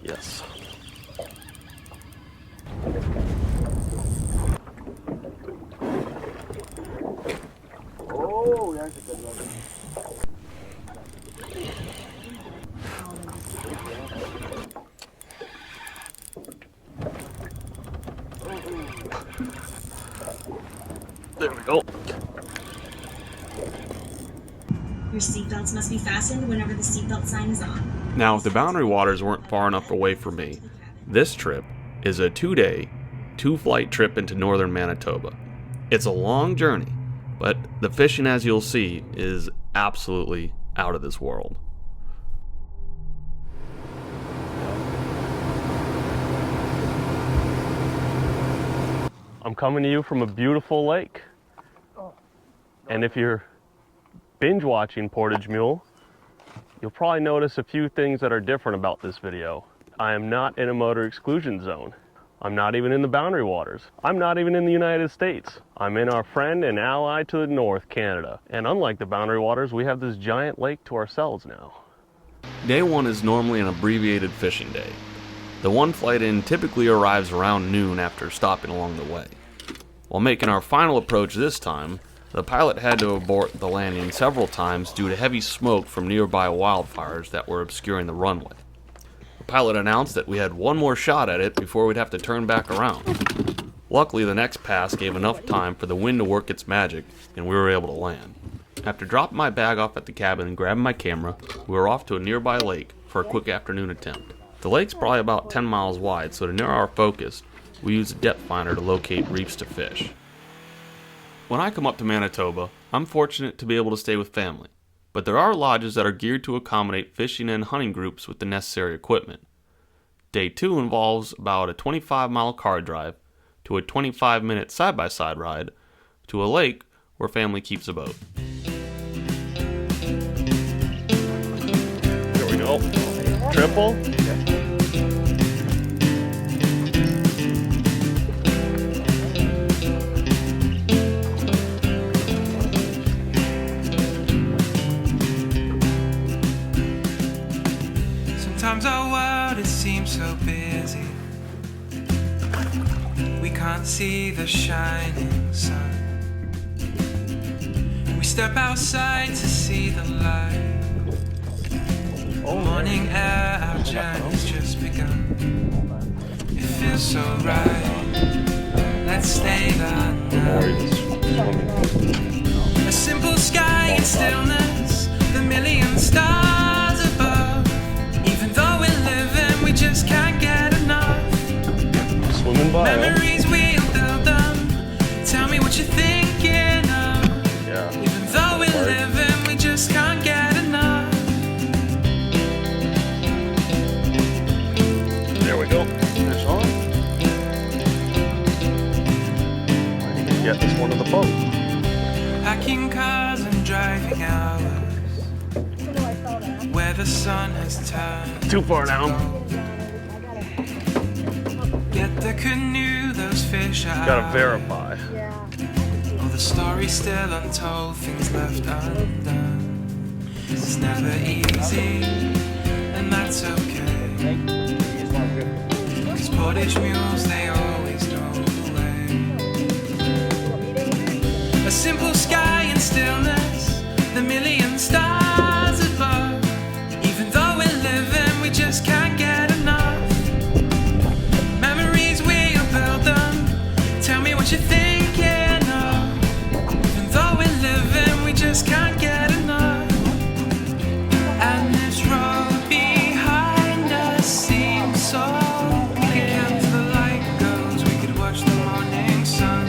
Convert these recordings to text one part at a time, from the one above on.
Yes. Oh, that's a good one. There we go. Your seatbelts must be fastened whenever the seatbelt sign is on. Now, if the boundary waters weren't far enough away from me, this trip is a 2-day, 2-flight trip into northern Manitoba. It's a long journey, but the fishing, as you'll see, is absolutely out of this world. I'm coming to you from a beautiful lake. And if you're binge watching Portage Mule, you'll probably notice a few things that are different about this video. I am not in a motor exclusion zone. I'm not even in the boundary waters. I'm not even in the United States. I'm in our friend and ally to the north, Canada. And unlike the boundary waters, we have this giant lake to ourselves now. Day 1 is normally an abbreviated fishing day. The one flight in typically arrives around noon after stopping along the way. While making our final approach this time, the pilot had to abort the landing several times due to heavy smoke from nearby wildfires that were obscuring the runway. The pilot announced that we had one more shot at it before we'd have to turn back around. Luckily, the next pass gave enough time for the wind to work its magic, and we were able to land. After dropping my bag off at the cabin and grabbing my camera, we were off to a nearby lake for a quick afternoon attempt. The lake's probably about 10 miles wide, so to narrow our focus, we used a depth finder to locate reefs to fish. When I come up to Manitoba, I'm fortunate to be able to stay with family, but there are lodges that are geared to accommodate fishing and hunting groups with the necessary equipment. Day 2 involves about a 25-mile car drive to a 25-minute side-by-side ride to a lake where family keeps a boat. Here we go. Triple. Sometimes our world, it seems so busy. We can't see the shining sun. We step outside to see the light. Morning air, our journey's just begun. It feels so right. Let's stay that night. A simple sky and stillness, the million stars above. Even though we're living, we just can't get enough. Swimming by. Memories, we'll build them. Tell me what you're thinking of. Yeah. Even though we're living, we just can't get enough. There we go. Fish on. I need to get this one to the boat. Packing cars and driving hours, where the sun has turned. Too far down. Get the canoe, those fish are Gotta out. verify. All the stories still untold, things left undone. It's never easy, and that's okay. Cause Portage Mules, they always know the way. A simple sky and stillness, the million stars above. Even though we're living, we just can't get enough. Memories, we'll build them. Tell me what you're thinking of. Even though we're living, we just can't get enough. And this road behind us seems so. We could count till the light goes, we could watch the morning sun.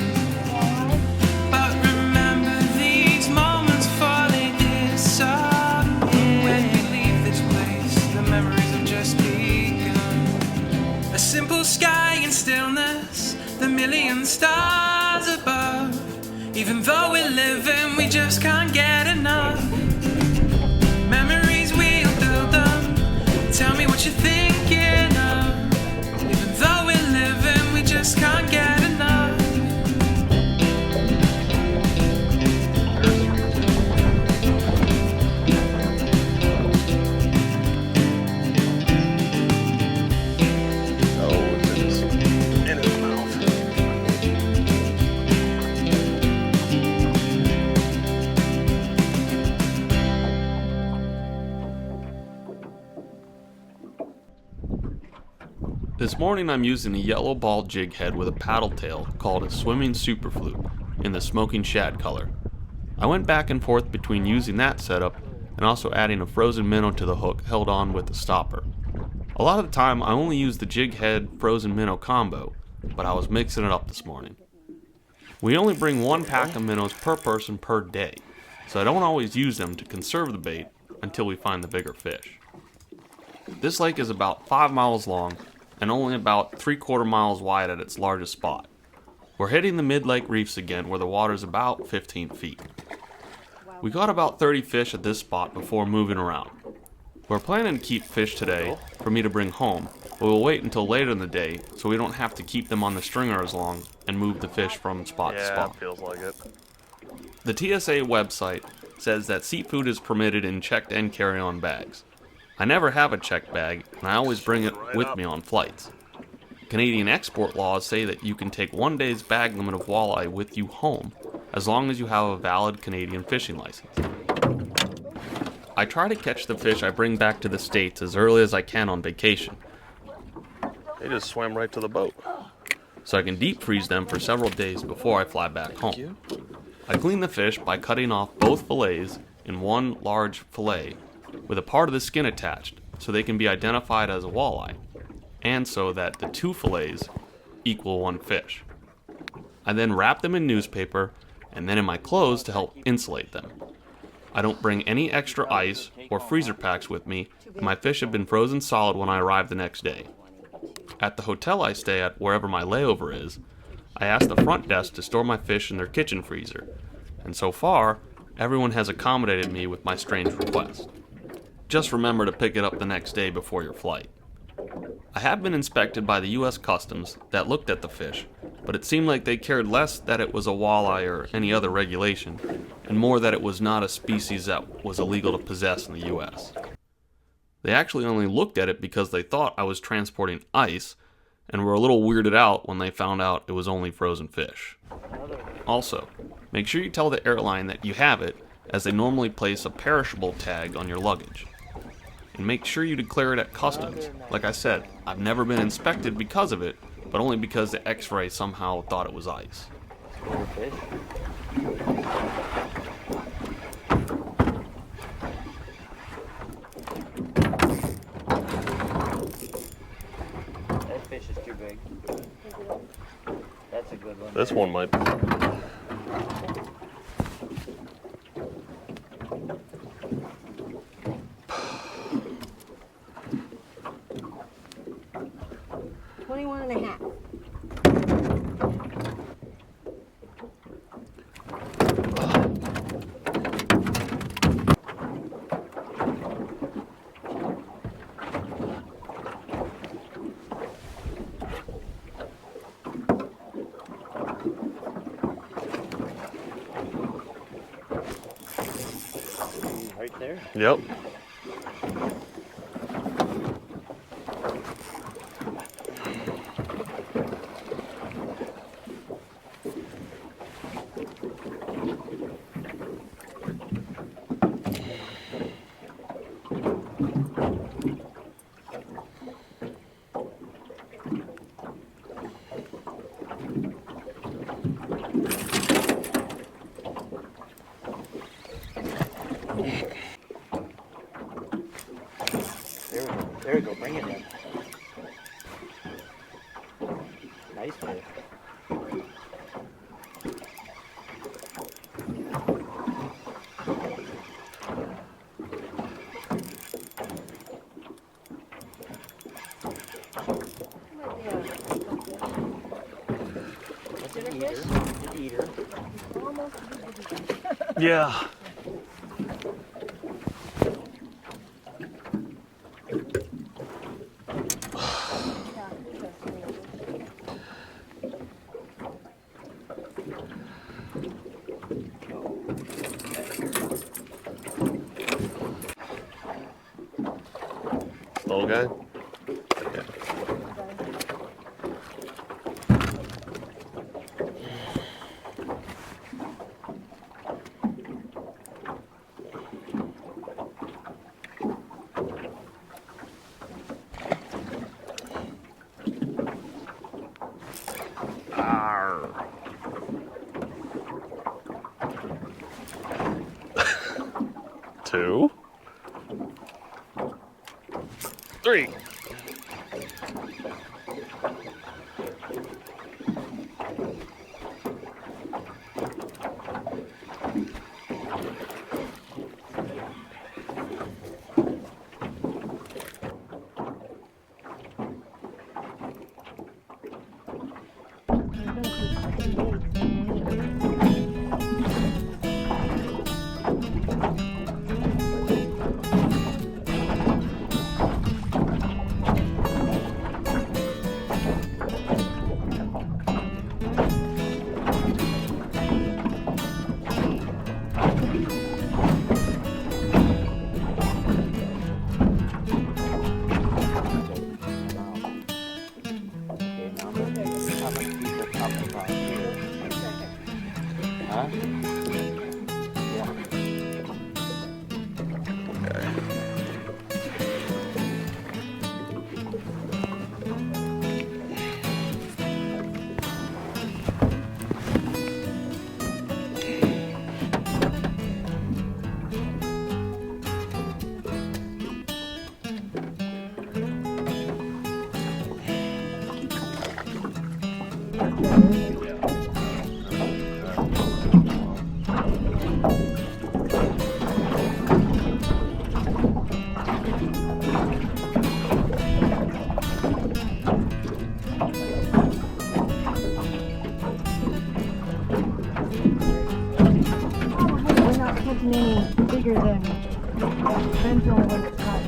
But remember these moments for they disappear. When we leave this place, the memories have just begun. A simple sky and stillness, the million stars above. Even though we're living, we just can't get enough. Memories, we'll build them. Tell me what you're thinking of. Even though we're living, we just can't get enough. This morning I'm using a yellow ball jig head with a paddle tail called a swimming superflute in the smoking shad color. I went back and forth between using that setup and also adding a frozen minnow to the hook held on with a stopper. A lot of the time I only use the jig head frozen minnow combo, but I was mixing it up this morning. We only bring one pack of minnows per person per day, so I don't always use them to conserve the bait until we find the bigger fish. This lake is about 5 miles long and only about 3/4 miles wide at its largest spot. We're hitting the mid-lake reefs again where the water's about 15 feet. We got about 30 fish at this spot before moving around. We're planning to keep fish today for me to bring home, but we'll wait until later in the day so we don't have to keep them on the stringer as long and move the fish from spot to spot. Yeah, feels like it. The TSA website says that seafood is permitted in checked and carry-on bags. I never have a checked bag, and I always bring it with me on flights. Canadian export laws say that you can take 1 day's bag limit of walleye with you home, as long as you have a valid Canadian fishing license. I try to catch the fish I bring back to the States as early as I can on vacation, They just swam right to the boat. so I can deep freeze them for several days before I fly back home. I clean the fish by cutting off both fillets in one large fillet with a part of the skin attached so they can be identified as a walleye, and so that the two fillets equal one fish. I then wrap them in newspaper and then in my clothes to help insulate them. I don't bring any extra ice or freezer packs with me, and my fish have been frozen solid when I arrive the next day. At the hotel I stay at, wherever my layover is, I ask the front desk to store my fish in their kitchen freezer, and so far, everyone has accommodated me with my strange request. Just remember to pick it up the next day before your flight. I have been inspected by the U.S. Customs that looked at the fish, but it seemed like they cared less that it was a walleye or any other regulation, and more that it was not a species that was illegal to possess in the U.S. They actually only looked at it because they thought I was transporting ice, and were a little weirded out when they found out it was only frozen fish. Also, make sure you tell the airline that you have it, as they normally place a perishable tag on your luggage. And make sure you declare it at customs. Like I said, I've never been inspected because of it, but only because the x-ray somehow thought it was ice. That fish is too big. That's a good one. This one might be. Right there. Yep. There we go. Bring it in. Nice fish. That's an eater. An eater. Yeah. Little guy? Yeah. 2, 3. We're not catching any bigger than Provincial when it's caught.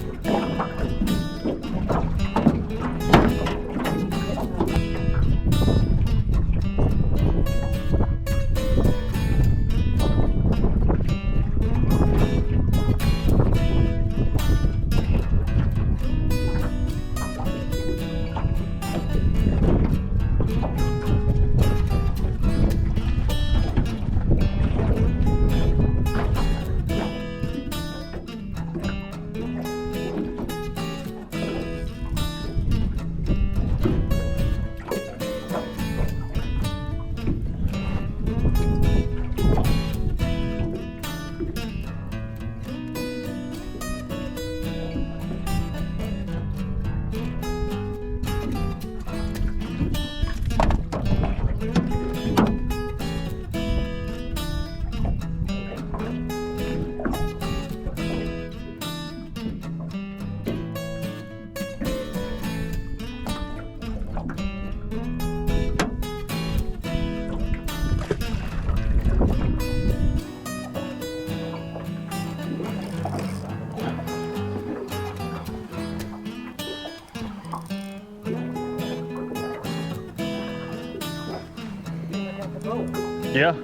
Yeah. To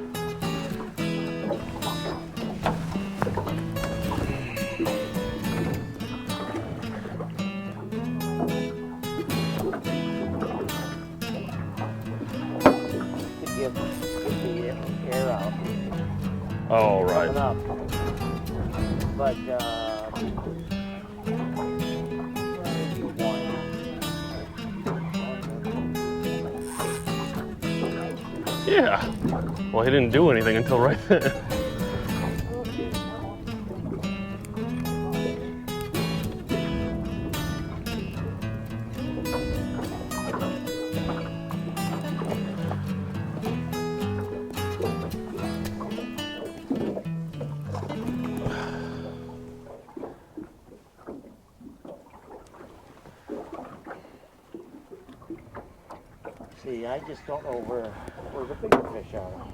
give the air out. Oh, right. Coming up. But Yeah. Well, he didn't do anything until right then. see, I just don't know where the bigger fish are.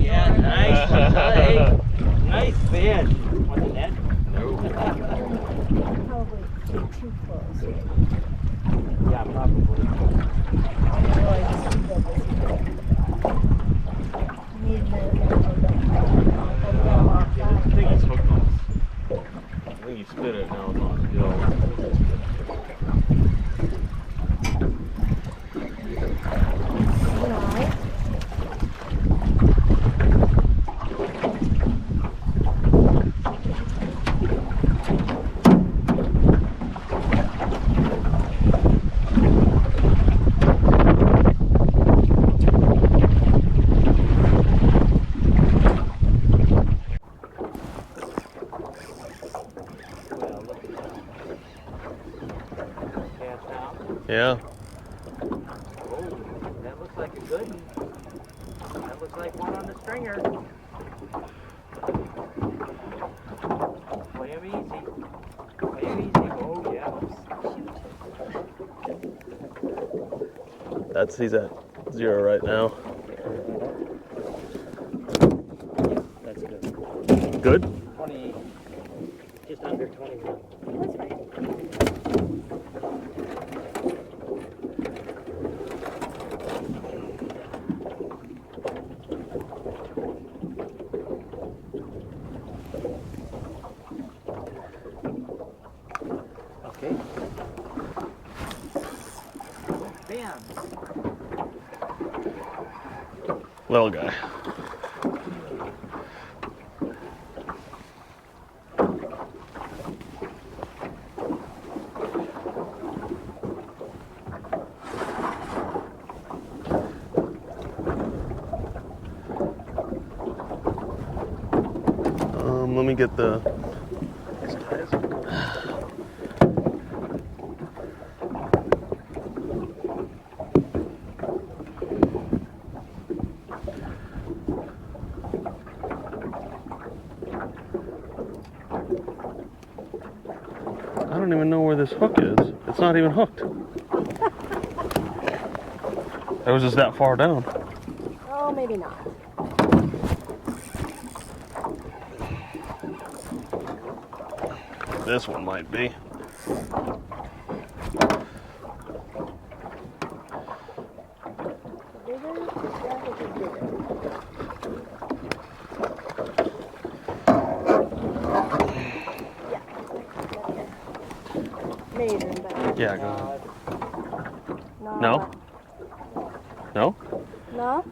Yeah, nice. Nice. Nice fish. On the net? No. Probably too close. Yeah, probably. I think he's hooked on us. I think he spit it, now it's on still. Yeah. Oh, that looks like a good one. That looks like one on the stringer. Play him easy. Play him easy. Oh, yeah. He's at 0 right now. That's good. Good? 20, just under 21. That's fine. Okay. Bam. Little guy. Let me get the. I don't even know where this hook is. It's not even hooked. It was just that far down. Oh, maybe not. This one might be. Bigger? Yeah, it is bigger. Yeah. Maybe, but Yeah, go ahead. no. No? No? No?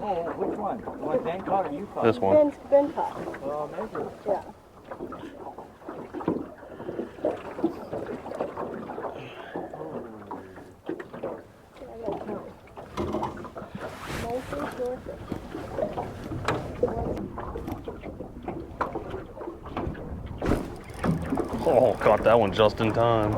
Oh, which one? The one Ben caught or you caught? This one. Ben caught. Oh, maybe. Yeah. Oh, caught that one just in time.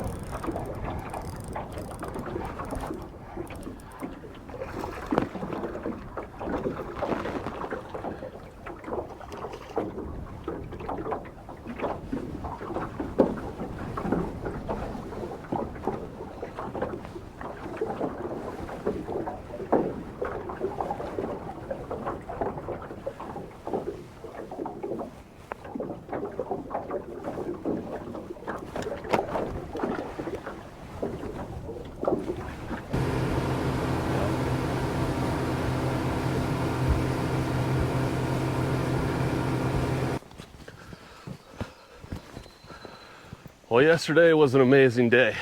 Well, yesterday was an amazing day.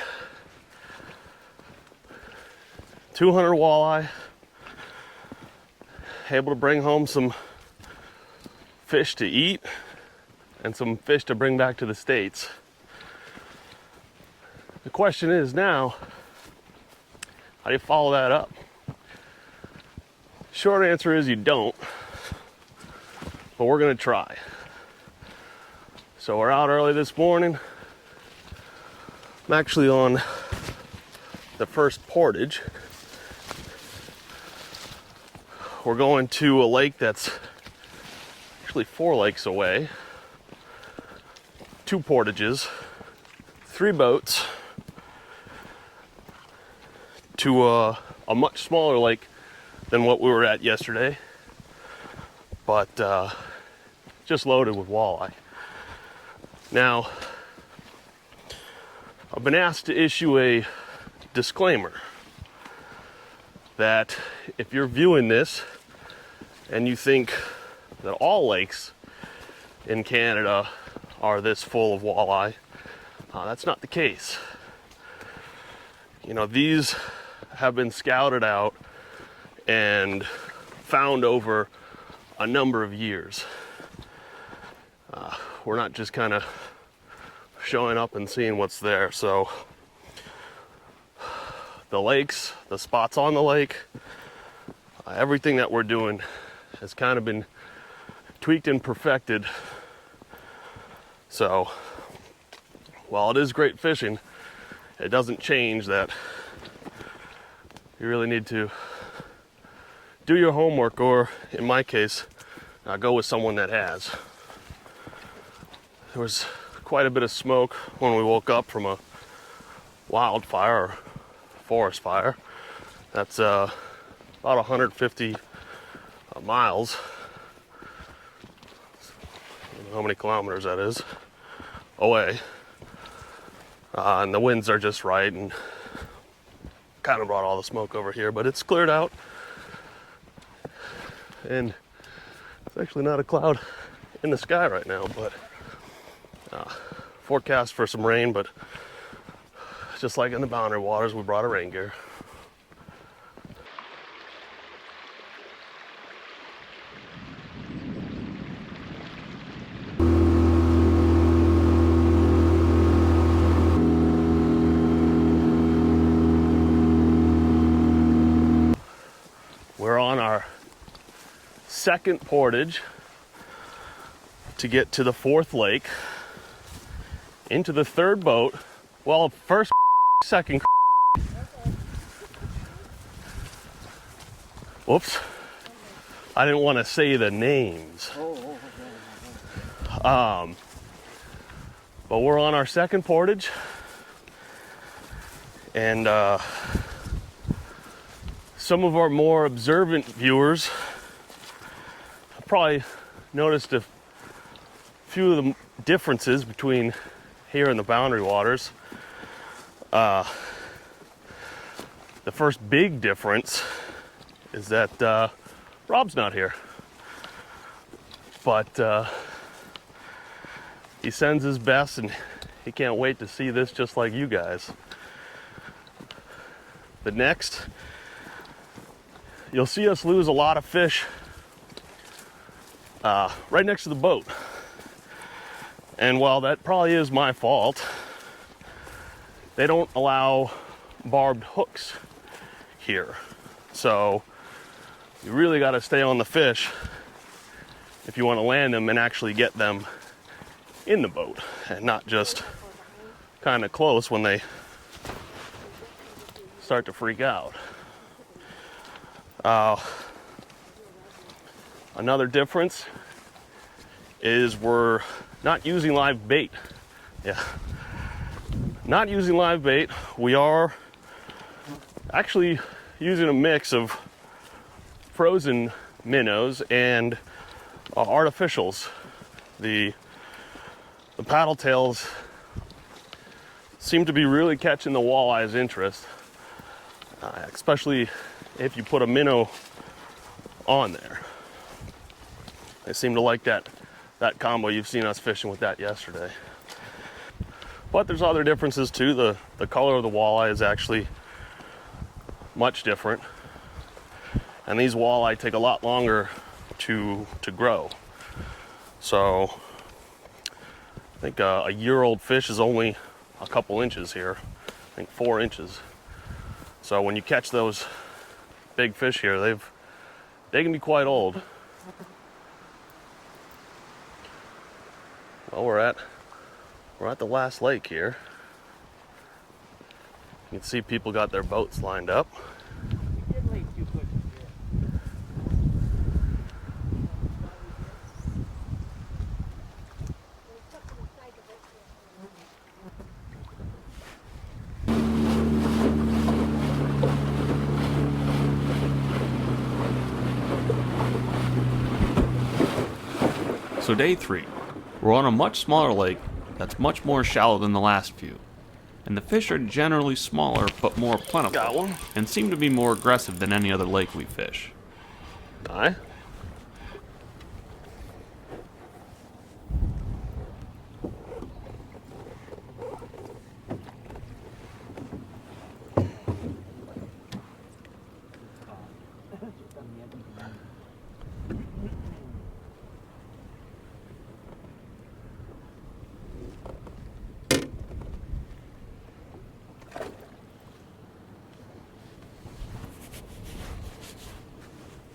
200 walleye, able to bring home some fish to eat and some fish to bring back to the States. The question is now, how do you follow that up? Short answer is you don't, but we're gonna try. So we're out early this morning. I'm actually on the first portage. We're going to a lake that's actually 4 lakes away. 2 portages, 3 boats to a much smaller lake than what we were at yesterday, but just loaded with walleye. Now, I've been asked to issue a disclaimer that if you're viewing this and you think that all lakes in Canada are this full of walleye, that's not the case. You know, these have been scouted out and found over a number of years. We're not just kind of showing up and seeing what's there. So the lakes, the spots on the lake, everything that we're doing has kind of been tweaked and perfected. So while it is great fishing, it doesn't change that you really need to do your homework, or in my case, go with someone that has. There was quite a bit of smoke when we woke up from a wildfire or forest fire. That's about 150 miles. I don't know how many kilometers that is away. And the winds are just right and kind of brought all the smoke over here, but it's cleared out. And it's actually not a cloud in the sky right now, but forecast for some rain, but just like in the boundary waters, we brought a rain gear. We're on our second portage to get to the fourth lake, into the third boat. Well, first, second. Whoops. I didn't want to say the names. But we're on our second portage, and some of our more observant viewers have probably noticed a few of the differences between here and the boundary waters. The first big difference is that Rob's not here, but he sends his best, and he can't wait to see this just like you guys. But next, you'll see us lose a lot of fish right next to the boat. And while that probably is my fault, they don't allow barbed hooks here. So you really got to stay on the fish if you want to land them and actually get them in the boat, and not just kind of close when they start to freak out. Another difference is we're not using live bait. Yeah, not using live bait. We are actually using a mix of frozen minnows and artificials. The paddle tails seem to be really catching the walleye's interest, especially if you put a minnow on there. They seem to like that combo. You've seen us fishing with that yesterday. But there's other differences too. The color of the walleye is actually much different. And these walleye take a lot longer to grow. So I think a year-old fish is only a couple inches here. I think 4 inches. So when you catch those big fish here, they can be quite old. Well, we're at the last lake here. You can see people got their boats lined up. So day 3, we're on a much smaller lake that's much more shallow than the last few. And the fish are generally smaller but more Got plentiful, one. and seem to be more aggressive than any other lake we fish. Aye.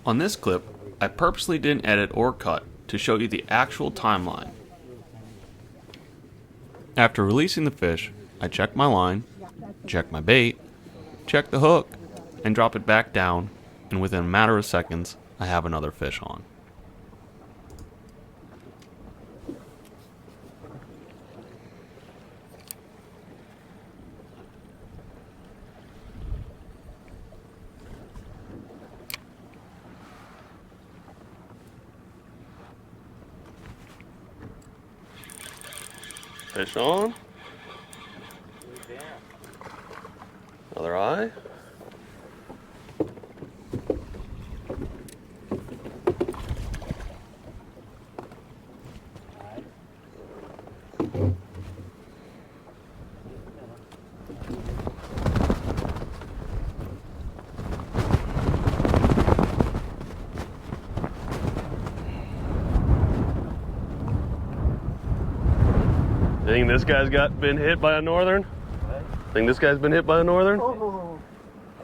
On this clip, I purposely didn't edit or cut to show you the actual timeline. After releasing the fish, I check my line, check my bait, check the hook, and drop it back down, and within a matter of seconds, I have another fish on. Fish on. Another eye. Think this guy's been hit by a northern? What? Think this guy's been hit by a northern? Oh,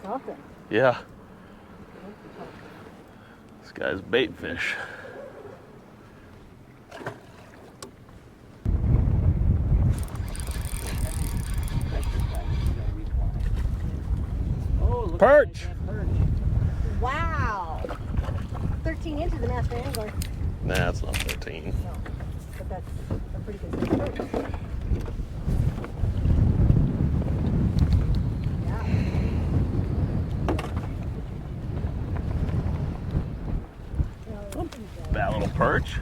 something. Yeah. This guy's bait fish. Oh, look Perch! at that perch. Wow. 13 inches of master angler. Nah, it's not 13. No, but that's a pretty good size perch. That little perch.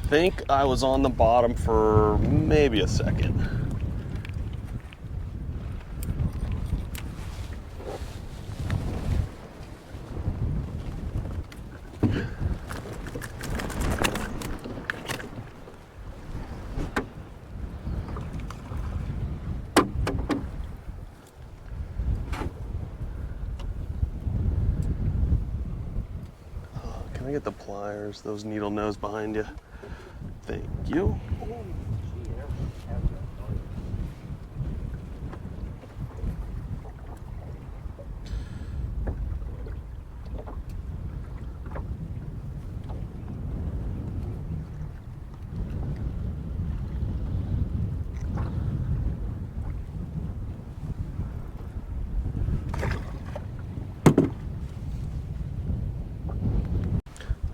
Think I was on the bottom for maybe a second. Can I get the pliers, those needle nose behind you? Thank you.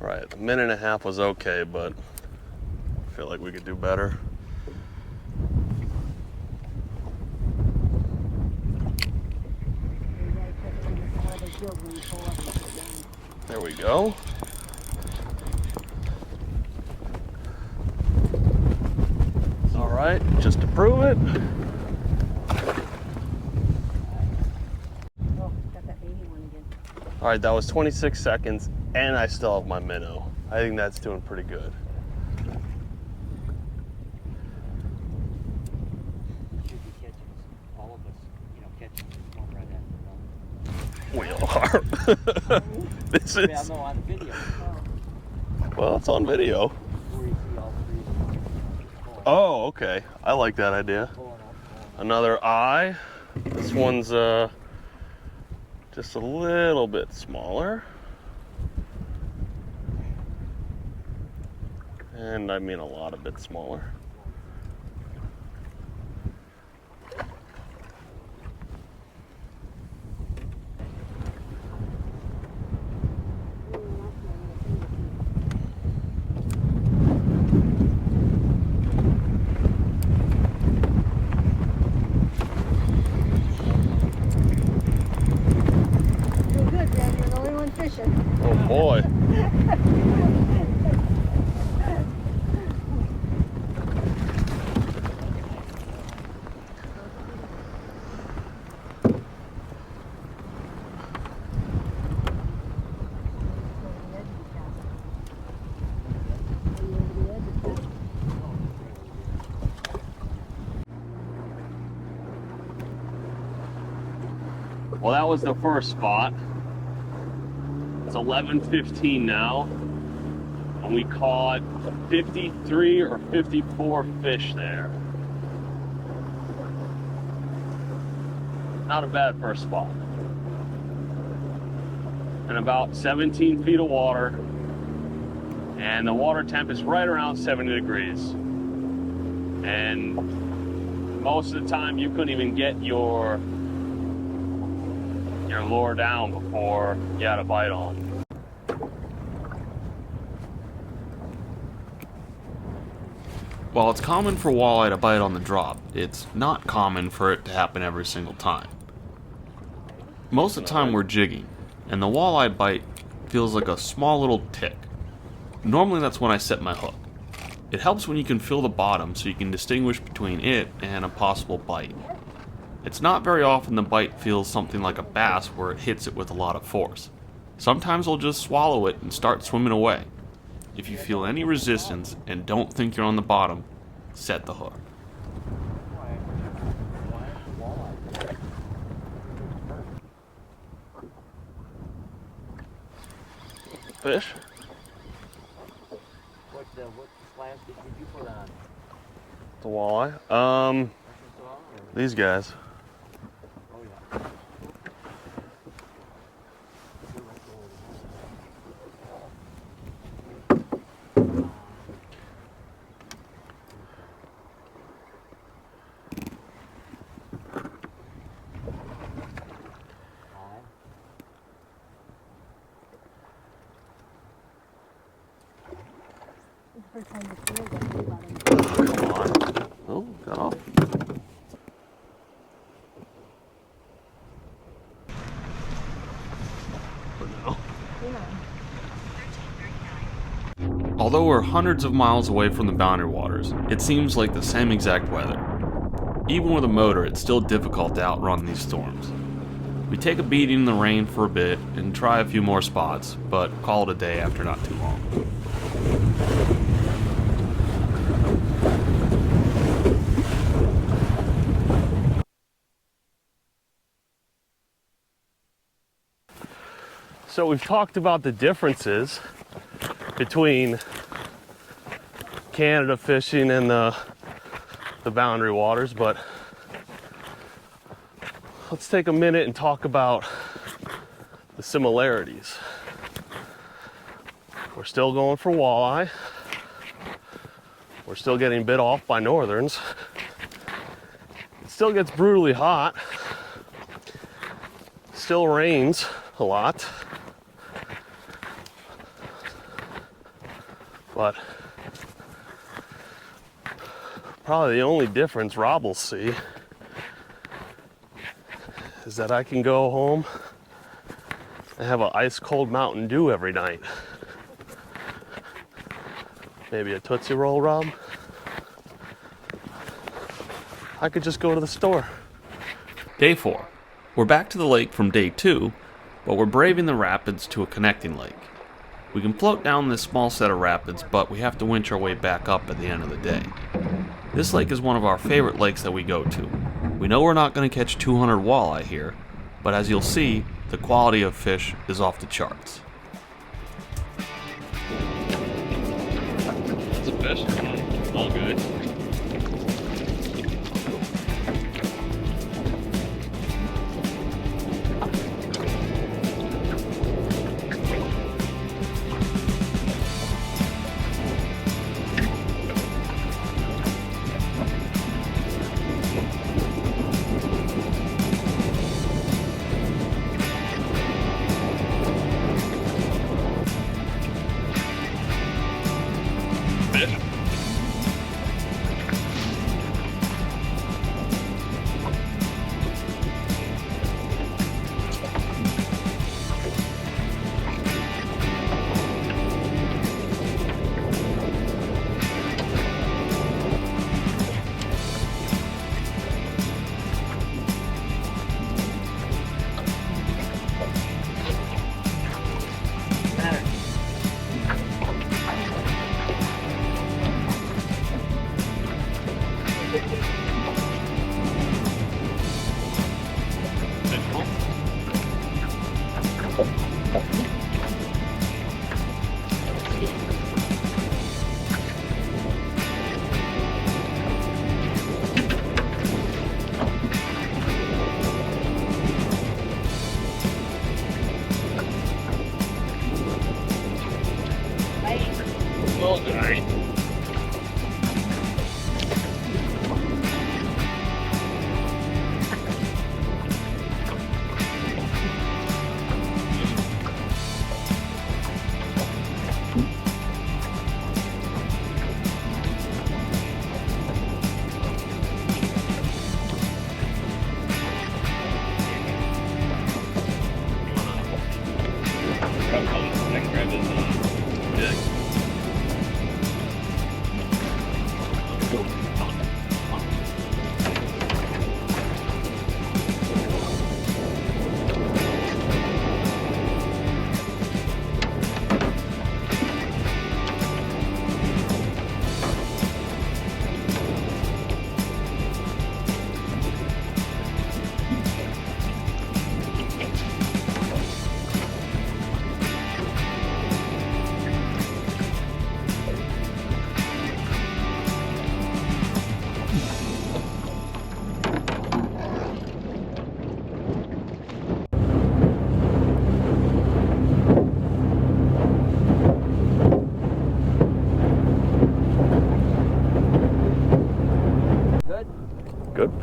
All right, a minute and a half was okay, but I feel like we could do better. There we go. All right, just to prove it. Oh, got that baby one again. All right, that was 26 seconds, and I still have my minnow. I think that's doing pretty good. Should be catching all of us, catching more right after. We are. This Yeah, is, no, on the video. well, it's on video. Where you see all three. Oh, okay. I like that idea. Another eye. This one's just a little bit smaller. And I mean a lot of bit smaller. Doing good, Dan. You're the only one fishing. Oh boy. Well, that was the first spot. It's 11:15 now, and we caught 53 or 54 fish there. Not a bad first spot. and about 17 feet of water, and the water temp is right around 70 degrees. And most of the time you couldn't even get your lure down before you had a bite on. While it's common for walleye to bite on the drop, it's not common for it to happen every single time. Most of the time we're jigging, and the walleye bite feels like a small little tick. Normally that's when I set my hook. It helps when you can feel the bottom so you can distinguish between it and a possible bite. It's not very often the bite feels something like a bass where it hits it with a lot of force. Sometimes I'll just swallow it and start swimming away. If you feel any resistance and don't think you're on the bottom, set the hook. Fish? What class did you put on? The walleye? These guys. Oh yeah. First time you feel that. Come on. Oh, got off. Although we're hundreds of miles away from the boundary waters, it seems like the same exact weather. Even with a motor, it's still difficult to outrun these storms. We take a beating in the rain for a bit and try a few more spots, but call it a day after not too long. So we've talked about the differences between Canada fishing and the boundary waters, but let's take a minute and talk about the similarities. We're still going for walleye. We're still getting bit off by northerns. It still gets brutally hot. Still rains a lot. But probably the only difference Rob will see is that I can go home and have an ice cold Mountain Dew every night. Maybe a Tootsie Roll, Rob. I could just go to the store. Day 4. We're back to the lake from day 2, but we're braving the rapids to a connecting lake. We can float down this small set of rapids, but we have to winch our way back up at the end of the day. This lake is one of our favorite lakes that we go to. We know we're not going to catch 200 walleye here, but as you'll see, the quality of fish is off the charts. It's a fish. All good.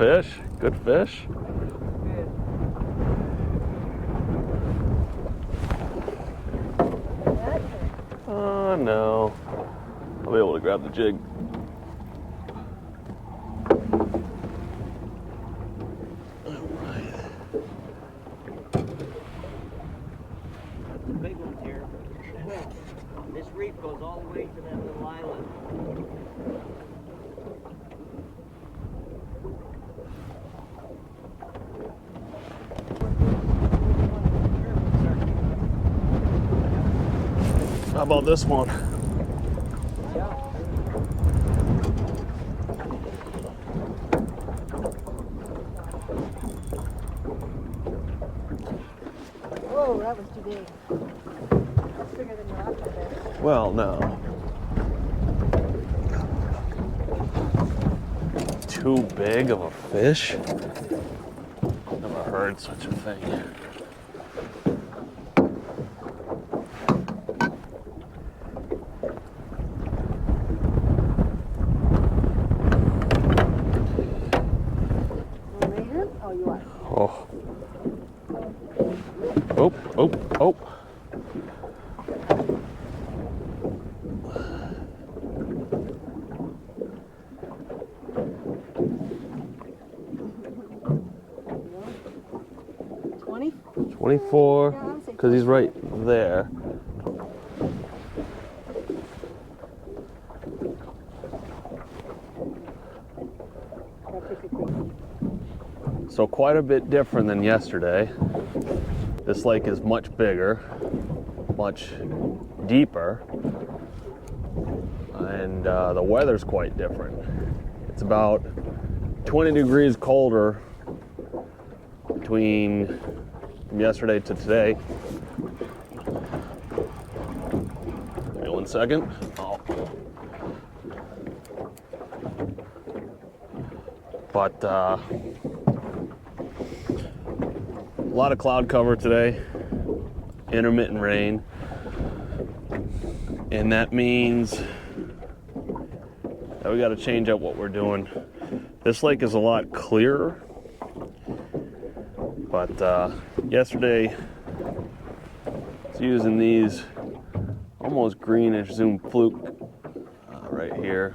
fish. Good fish. Oh no. I'll be able to grab the jig. Big ones here. This reef goes all the way to that little island. How about this one? Whoa, that was too big. That's bigger than your last one there. Well, no. Too big of a fish? Never heard such a thing. Oh, you are. Oh. Oh, oh, oh. $20? 24, because he's right there. So quite a bit different than yesterday. This lake is much bigger, much deeper, and the weather's quite different. It's about 20 degrees colder between from yesterday to today. Give me 1 second. Oh. But a lot of cloud cover today, intermittent rain, and that means that we got to change up what we're doing. This lake is a lot clearer, but yesterday I was using these almost greenish zoom fluke right here.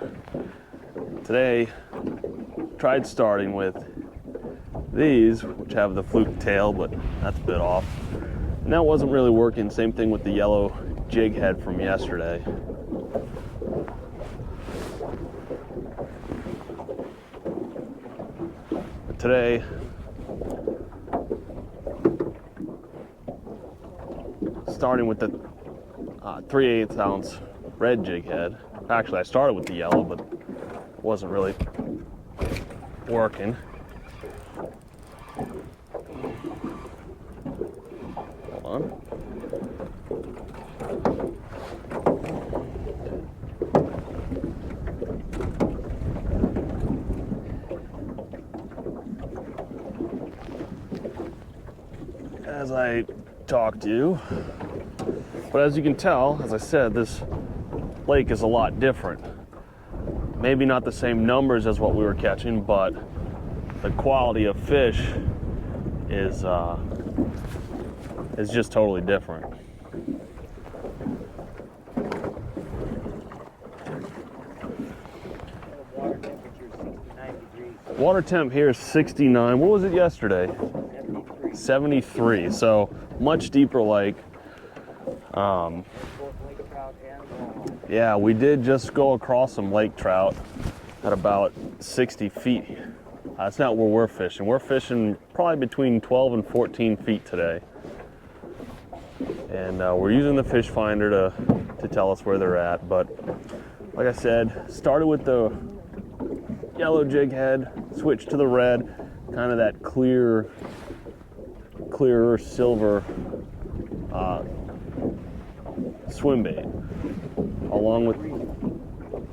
Today tried starting with these, which have the fluke tail, but that's a bit off. And that wasn't really working. Same thing with the yellow jig head from yesterday. But today, starting with the 3/8 ounce red jig head. Actually, I started with the yellow, but it wasn't really working. Hold on. As I talk to you, but as you can tell, as I said, this lake is a lot different. Maybe not the same numbers as what we were catching, but the quality of fish is just totally different. Water temperature 69 degrees. Water temp here is 69. What was it yesterday? 73. 73. So much deeper lake. Both lake trout and walleye. Yeah, we did just go across some lake trout at about 60 feet. That's not where we're fishing. We're fishing probably between 12 and 14 feet today. And we're using the fish finder to tell us where they're at. But like I said, started with the yellow jig head, switched to the red, kind of that clearer silver swim bait. Along with,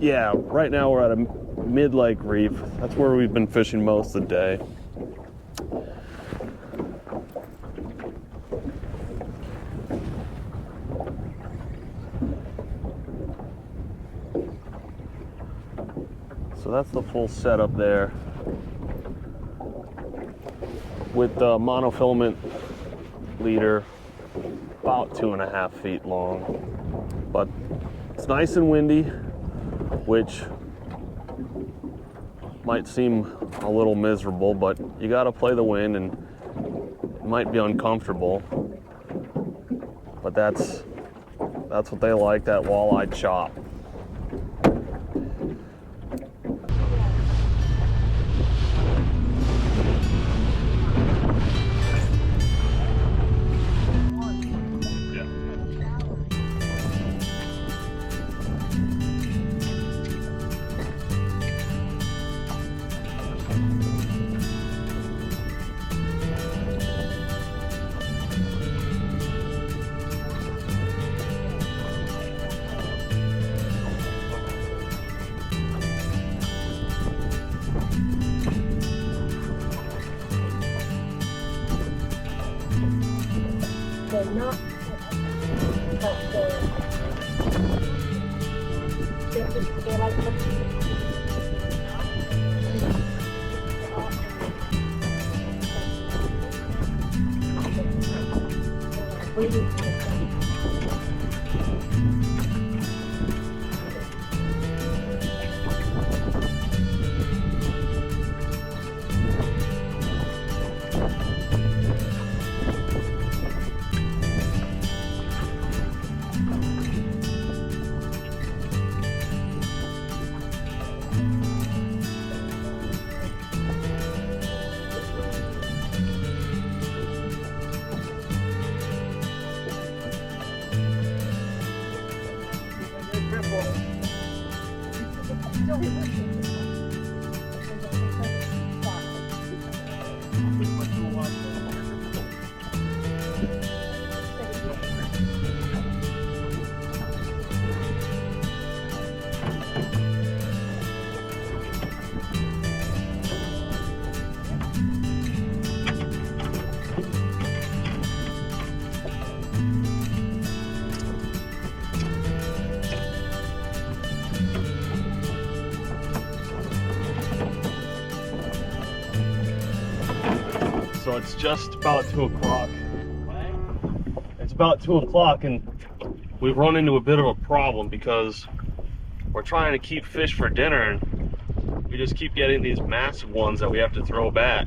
yeah, right now we're at a mid-lake reef. That's where we've been fishing most of the day. So that's the full setup there. with the monofilament leader, about 2.5 feet long. But it's nice and windy, which might seem a little miserable, but you gotta play the wind, and it might be uncomfortable. But that's what they like, that walleye chop. They're not, but they're like So it's just about 2 o'clock. It's about 2 o'clock, and we've run into a bit of a problem because we're trying to keep fish for dinner, and we just keep getting these massive ones that we have to throw back.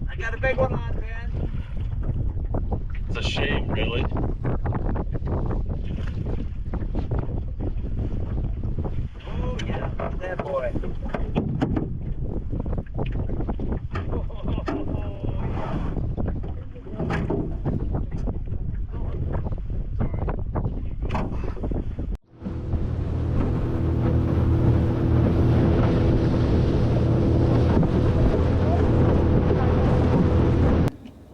I got a big one on, man. It's a shame, really. Oh yeah, that boy.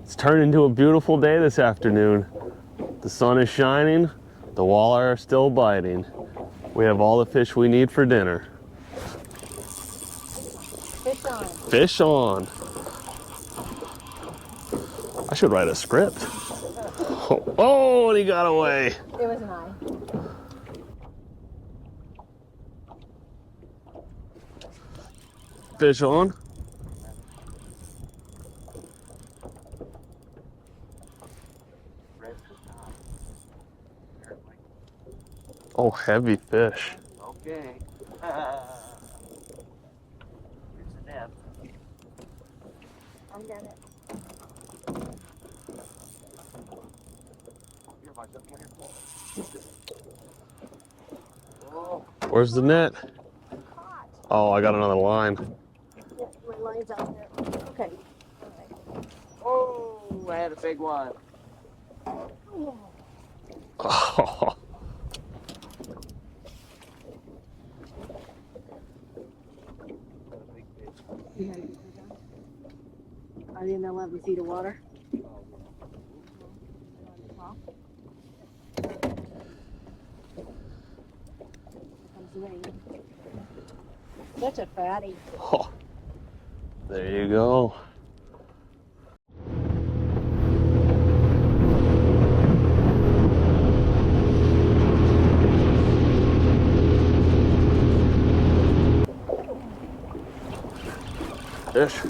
It's turned into a beautiful day this afternoon. The sun is shining, the walleye are still biting. We have all the fish we need for dinner. fish on. Fish on. I should write a script. Oh, and he got away. It was an eye. Fish on. Oh, heavy fish. Okay. Here's the net. I'm done it. Here, Mike, come here. Oh, Where's the net? Caught. Oh, I got another line. Yeah, my line's out there. Okay. oh, I had a big one. Oh, Are they in 11 feet of water? Such a fatty. oh. There you go. Fish.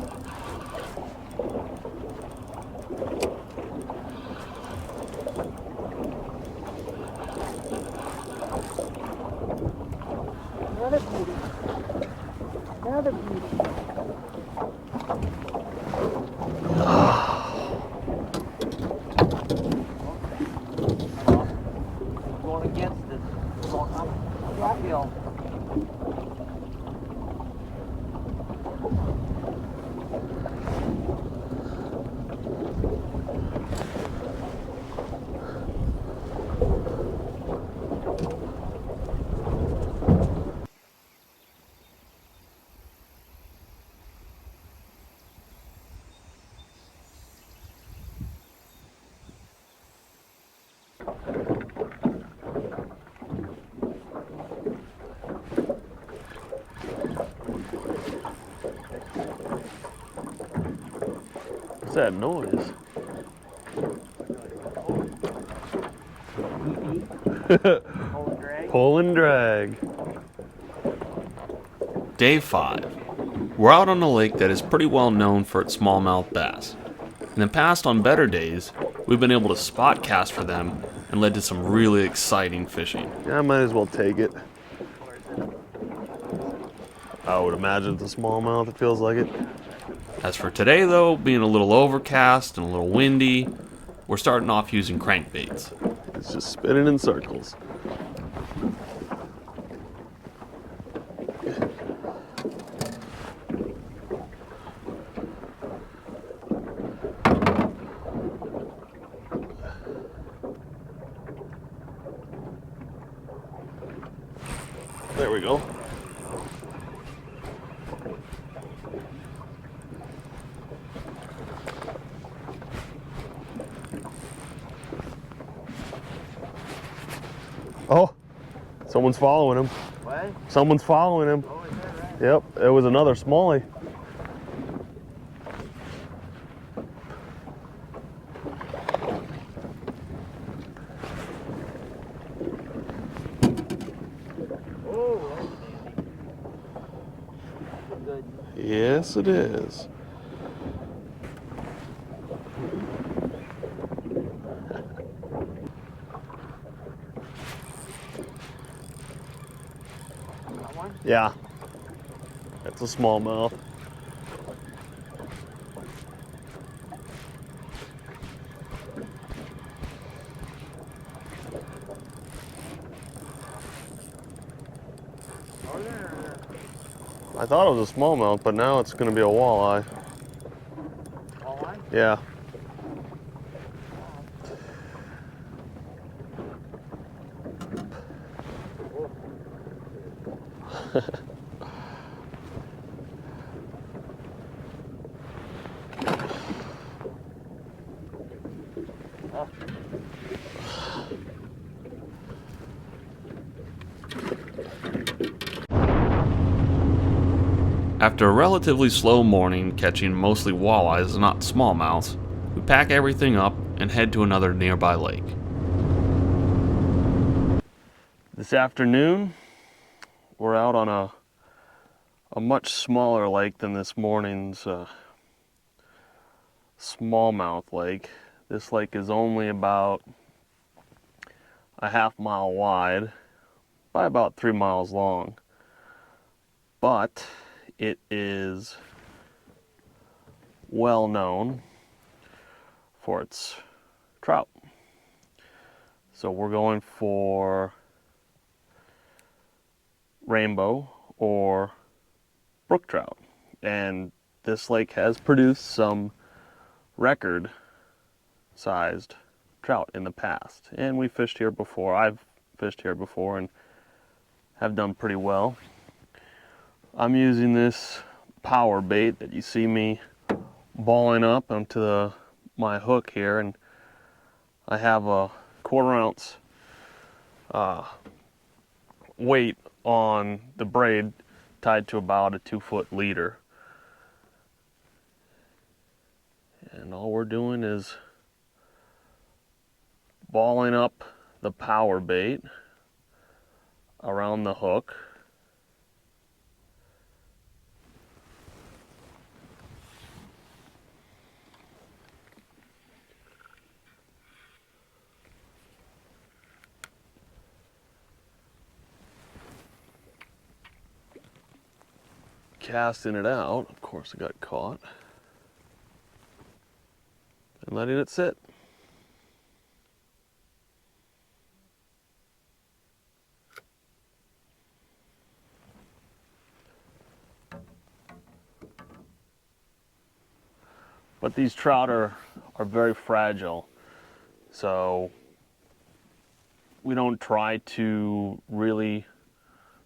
that noise? Pull and drag. Day 5. We're out on a lake that is pretty well known for its smallmouth bass. In the past, on better days, we've been able to spot cast for them and led to some really exciting fishing. Yeah, I might as well take it. I would imagine it's a smallmouth, it feels like it. As for today though, being a little overcast and a little windy, we're starting off using crankbaits. It's just spinning in circles. There we go. Oh, someone's following him. What? Someone's following him. Oh, is that right? Yep, it was another smallie. Oh, that's nasty. Good. Yes, it is. That one? Yeah, it's a smallmouth. Oh, there. I thought it was a smallmouth, but now it's going to be a walleye. Walleye? Yeah. After a relatively slow morning catching mostly walleyes and not smallmouths, we pack everything up and head to another nearby lake. This afternoon, we're out on a much smaller lake than this morning's smallmouth lake. This lake is only about a half-mile wide by about 3 miles long, but it is well known for its trout. So we're going for rainbow or brook trout, and this lake has produced some record sized trout in the past, and we fished here before. I've fished here before and have done pretty well. I'm using this power bait that you see me balling up onto my hook here, and I have a 1/4 ounce weight on the braid tied to about a 2-foot leader. And all we're doing is balling up the power bait around the hook. Casting it out, of course it got caught, and letting it sit. But these trout are very fragile, so we don't try to really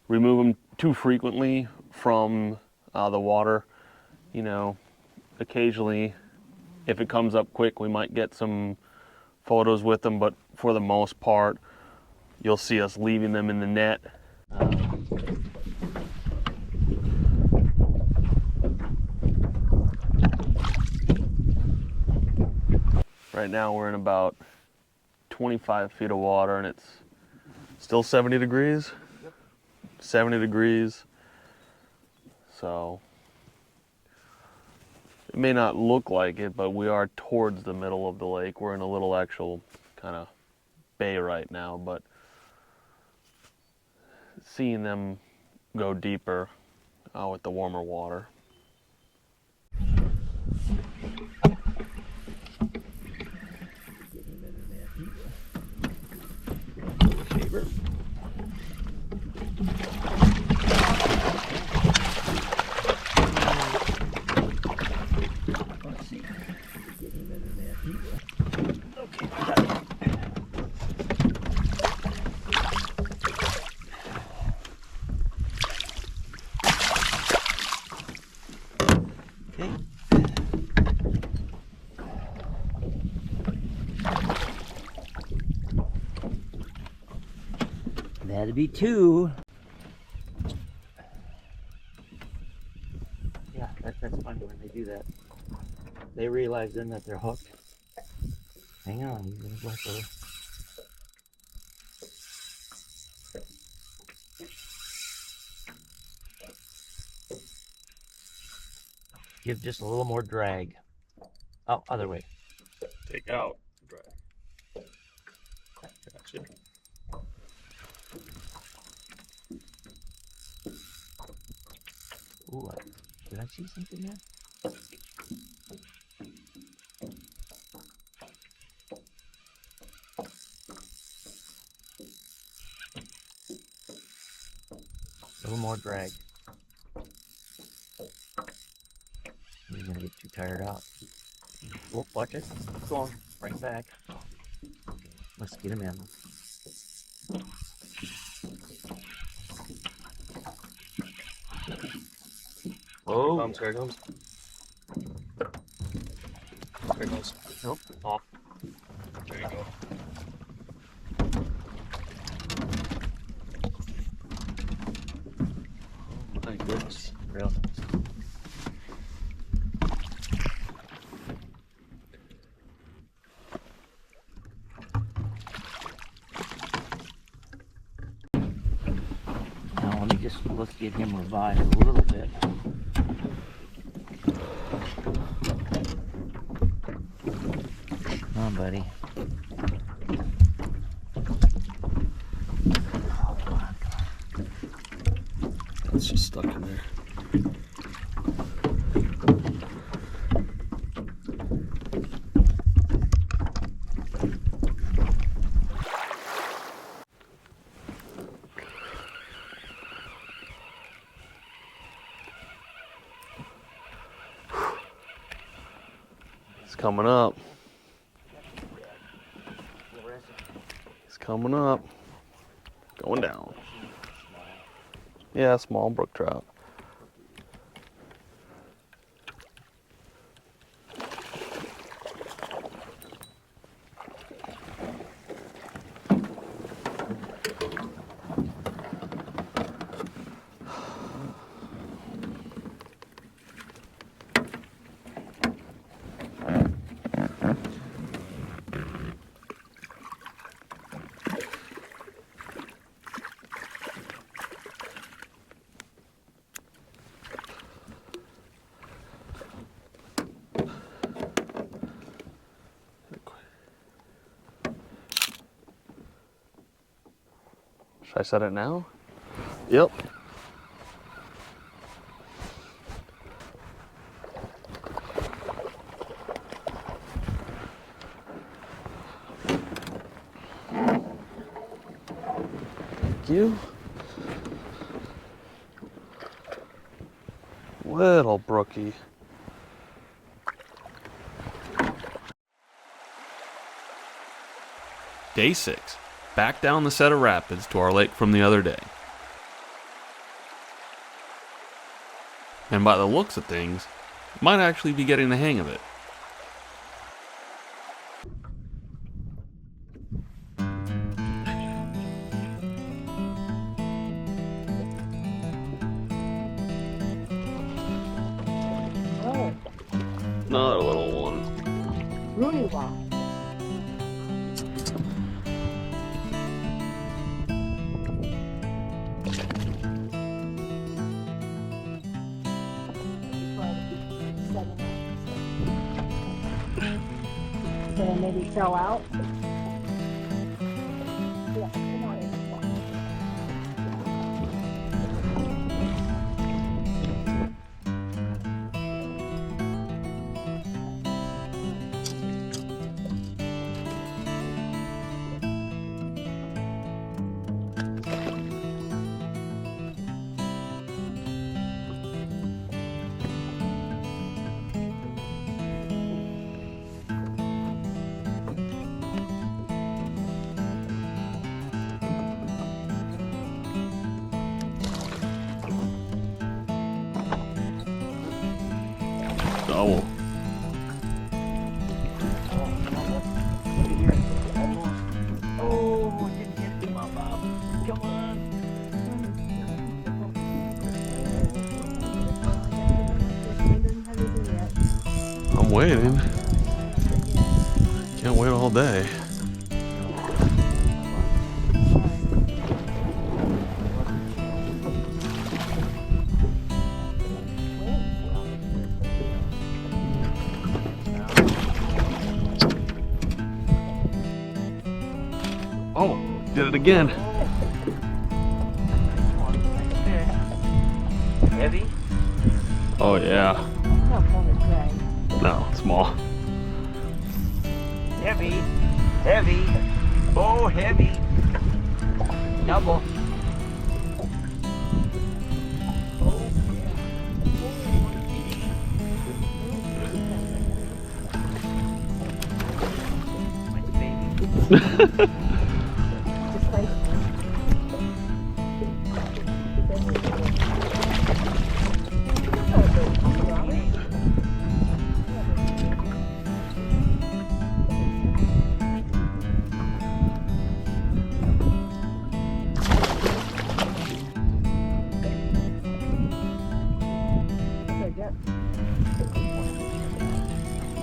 remove them too frequently from the water. You know, occasionally, if it comes up quick, we might get some photos with them, but for the most part, you'll see us leaving them in the net. Right now we're in about 25 feet of water and it's still 70 degrees. 70 degrees. So it may not look like it, but we are towards the middle of the lake. We're in a little actual kind of bay right now, but seeing them go deeper with the warmer water. That'd be 2. Yeah, that's funny when they do that. They realize then that they're hooked. Hang on, he's gonna bless her. Give just a little more drag. Oh, other way. Take out. Drag. Gotcha. Ooh, did I see something there? A little more drag. You're gonna get too tired out. Oh, watch it. Go on. Bring it back. Let's get him in. Oh. Here it comes. Here it goes. Nope. Off. There you go. Oh my goodness. Real nice. Now let's get him revived a little bit. Come on, buddy. It's just stuck in there. It's coming up. It's coming up. Going down. Yeah, small brook trout. Should I set it now? Yep. Thank you. Little brookie. Day 6. Back down the set of rapids to our lake from the other day. And by the looks of things, might actually be getting the hang of it. Oh, Another little one. Rooney Walleye. setting up. So they maybe fell out. Yeah, they're not in. Double. Oh, didn't get him up, Bob. Come on. I'm waiting. Can't wait all day. Oh, did it again. Heavy? Oh yeah. Not Portage Gray. No, small. Heavy. Heavy. Oh, heavy. Double.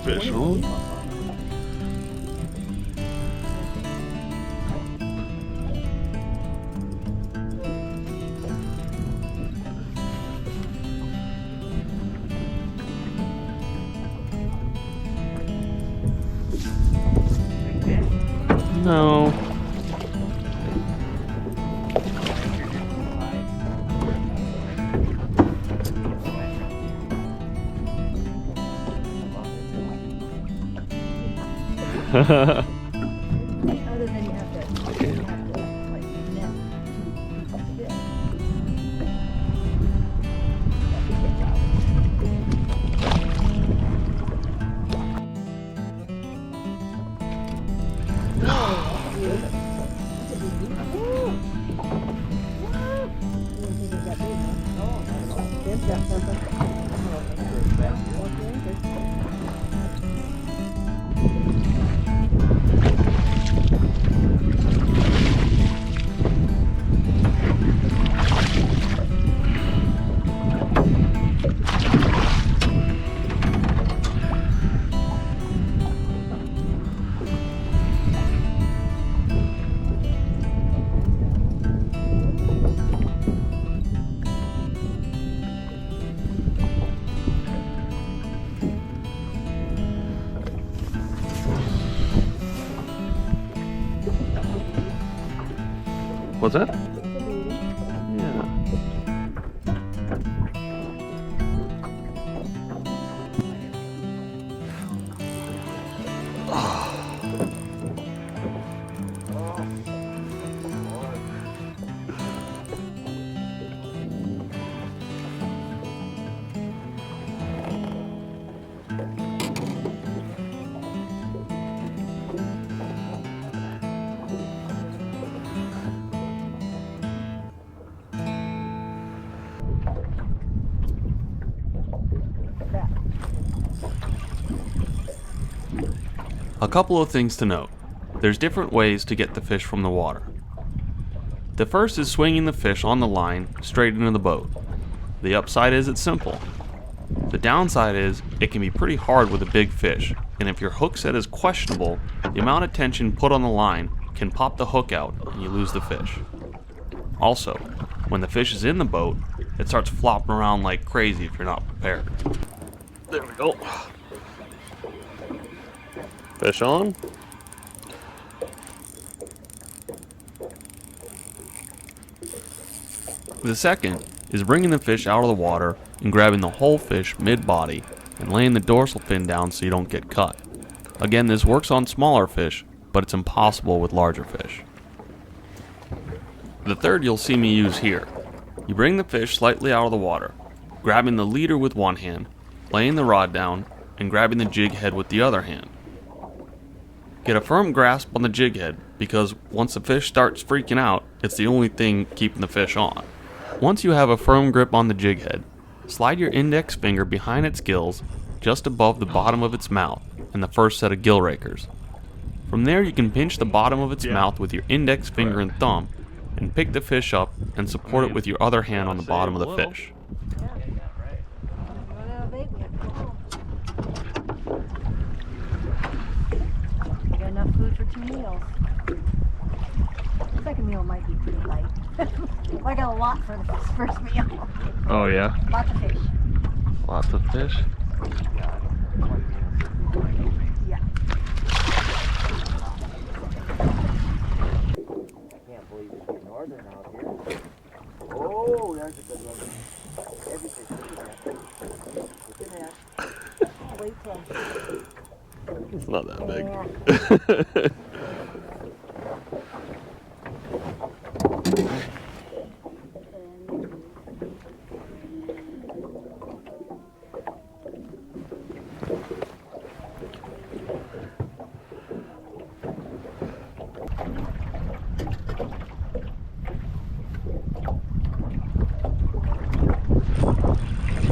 Fish on. No. Other than you have to like net. Yeah. What's that? Yeah. A couple of things to note. There's different ways to get the fish from the water. The first is swinging the fish on the line straight into the boat. The upside is it's simple. The downside is it can be pretty hard with a big fish, and if your hook set is questionable, the amount of tension put on the line can pop the hook out and you lose the fish. Also, when the fish is in the boat, it starts flopping around like crazy if you're not prepared. There we go. Fish on. The second is bringing the fish out of the water and grabbing the whole fish mid-body and laying the dorsal fin down so you don't get cut. Again, this works on smaller fish, but it's impossible with larger fish. The third you'll see me use here. You bring the fish slightly out of the water, grabbing the leader with one hand, laying the rod down, and grabbing the jig head with the other hand. Get a firm grasp on the jig head because once the fish starts freaking out, it's the only thing keeping the fish on. Once you have a firm grip on the jig head, slide your index finger behind its gills just above the bottom of its mouth and the first set of gill rakers. From there you can pinch the bottom of its mouth with your index finger and thumb and pick the fish up and support it with your other hand on the bottom of the fish. You got enough food for 2 meals. The second meal might be pretty light. I got a lot for the first meal. Oh yeah? Lots of fish. Lots of fish. Yeah. I can't believe it's northern out here. Oh, there's a good one. Every fish is there. Wait till. It's not that big.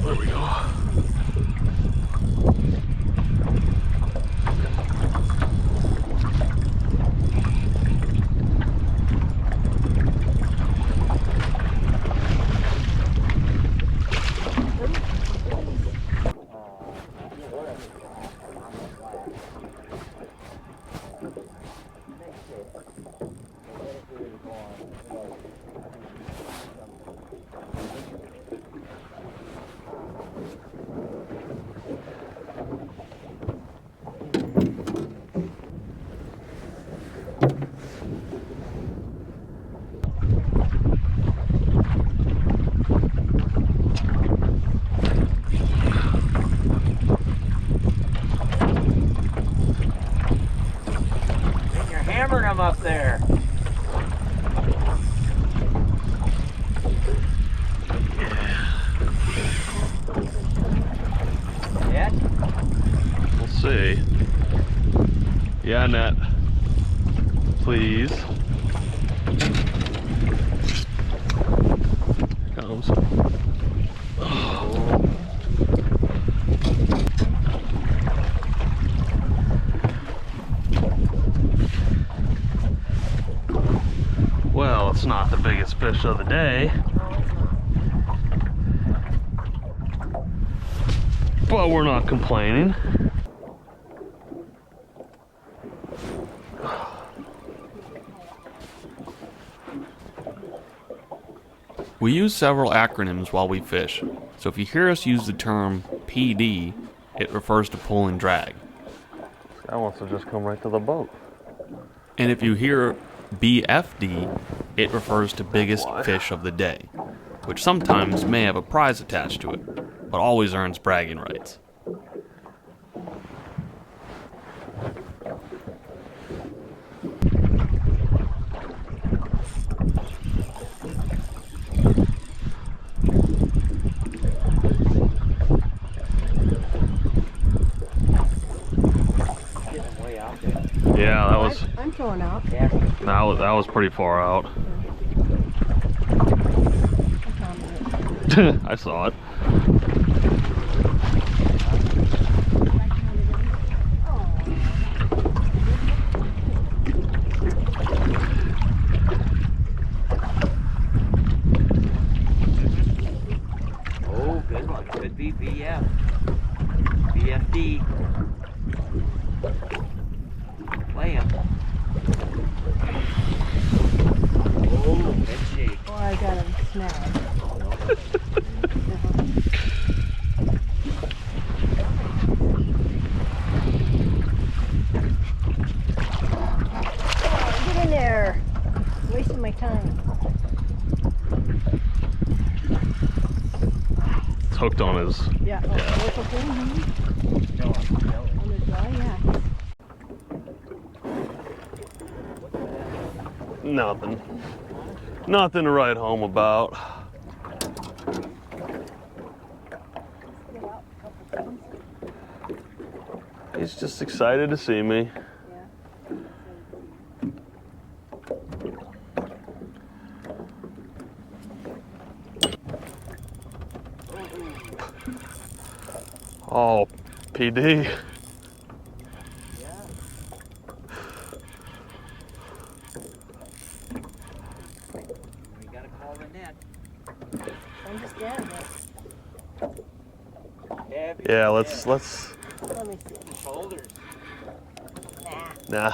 There we go. You're hammering them up there. Yeah? We'll see. Yeah, Net. Please. Comes. Oh. Well, it's not the biggest fish of the day. But we're not complaining. We use several acronyms while we fish, so if you hear us use the term PD, it refers to pull and drag. This guy wants to just come right to the boat. And if you hear BFD, it refers to biggest fish of the day, which sometimes may have a prize attached to it, but always earns bragging rights. Yeah, that was I'm throwing out. that was pretty far out. I saw it. Oh, good one. Could be BF. BFD. Play him. Oh, head shake. Oh, I got him snagged. hooked on his. Yeah. Oh, local thing, No, no. on the dry, yeah. Nothing. Nothing to write home about. Get out a couple times. He's just excited to see me. Yeah. Oh, PD. We gotta call the net. Understand that. Yeah, let's. Let me see. Shoulders. Nah.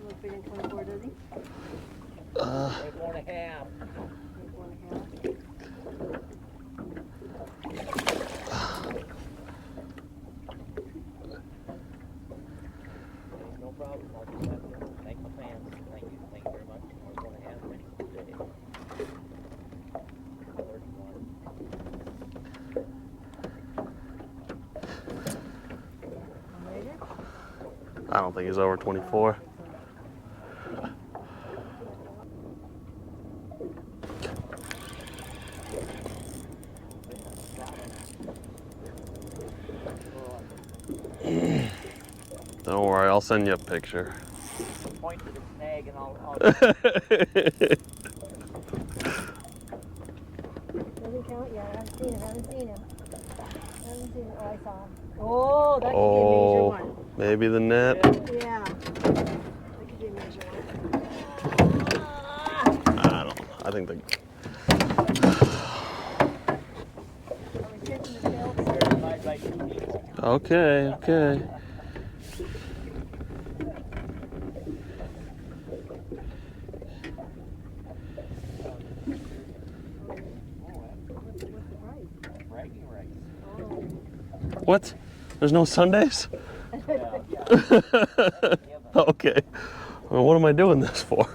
Look big in 24, does he? 1.5. 24.5. No problem. I'll just have to thank my fans. Thank you. Thank you very much. 1.5 minutes today. 31. Later? I don't think he's over 24. Don't worry, I'll send you a picture. Point to the snag and I'll Doesn't count yet. I haven't seen him. Haven't seen him. Oh, I saw him. Oh, that could be a Oh, major one. maybe the net. Yeah. That could be a major one. I don't know. I think the. Are we catching the tail? certified by 2 weeks. Okay, okay. What's the price? Bragging rights. Oh. What? There's no Sundays? Yeah. Okay. Well, what am I doing this for? Oh,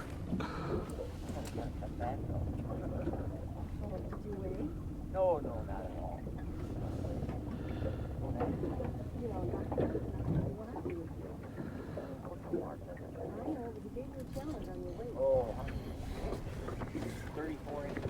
did you weigh? No, no, not at all. You know, not what happened with you. I know, but he gave you a challenge on your weight. Oh, 34 inch waist.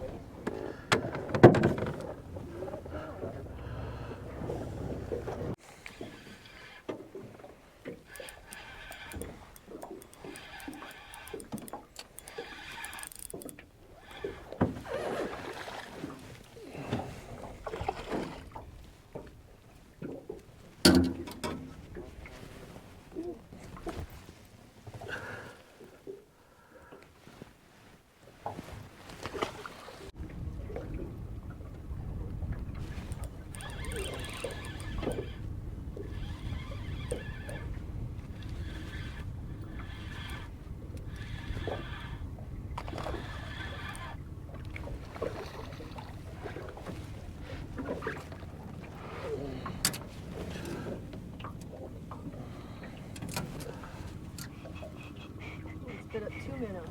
Spit up 2 minnows.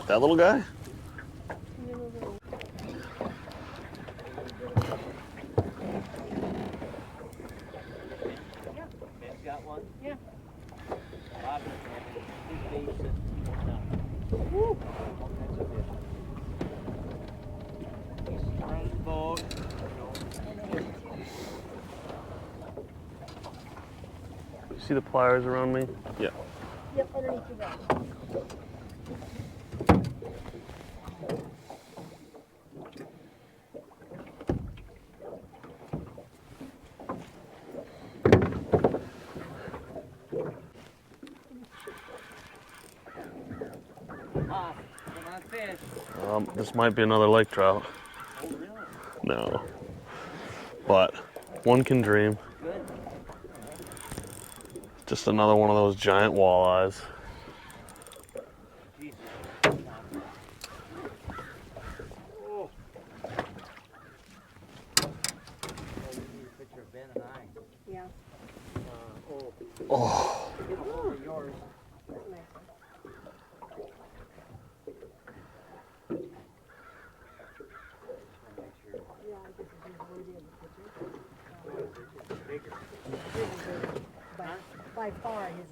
That little guy? 2 minnows and Ben's got one. yeah. Bobby's having his base and he won't know. Woo. All kinds of fish. He's around the boat. You see the pliers around me? Yeah. Yep, underneath your belt. Ah, come on, fish. This might be another lake trout. Oh, really? No. But one can dream. Good. Just another one of those giant walleyes. Jesus. Oh. Oh, you need a picture of Ben and I. Yeah. Oh. Oh. By far, his.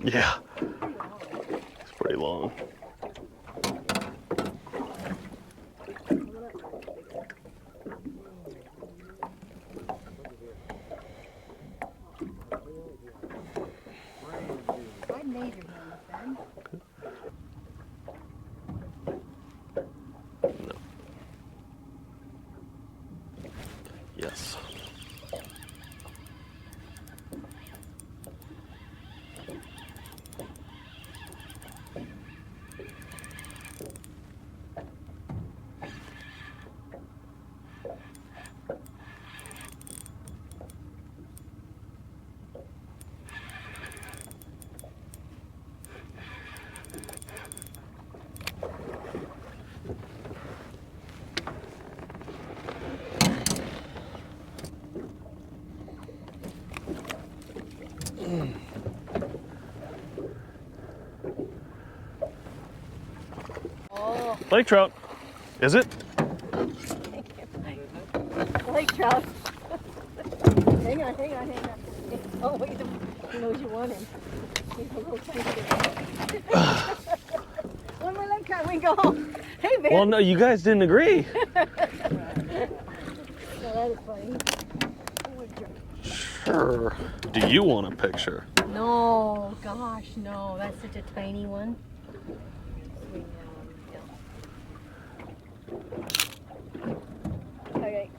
Yeah. It's pretty long. I measured him, Ben. No. Yes. Oh, Lake trout. Is it? lake trout. Hang on. Oh, wait, he knows you want him. He's a little tiny bit. One more lake trout, we go home. Hey, Ben. Well, no, you guys didn't agree. No, that is funny. Sure. Do you want a picture? No, gosh, no. That's such a tiny one. Okay.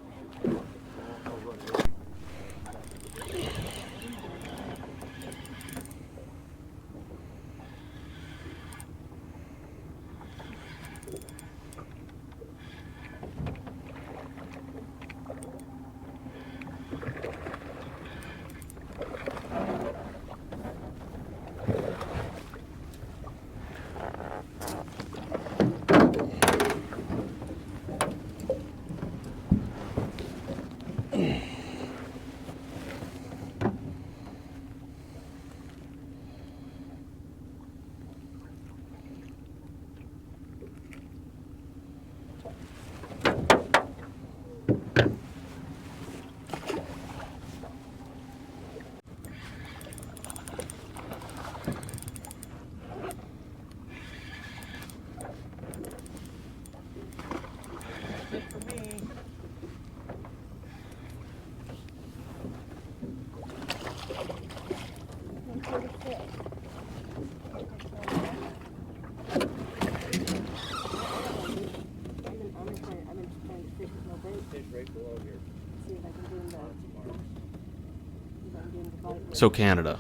So Canada,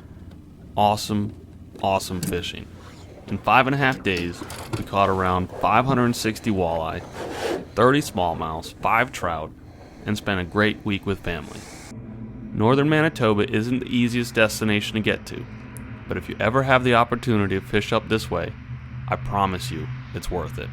awesome fishing. In 5.5 days, we caught around 560 walleye, 30 smallmouths, 5 trout, and spent a great week with family. Northern Manitoba isn't the easiest destination to get to, but if you ever have the opportunity to fish up this way, I promise you it's worth it.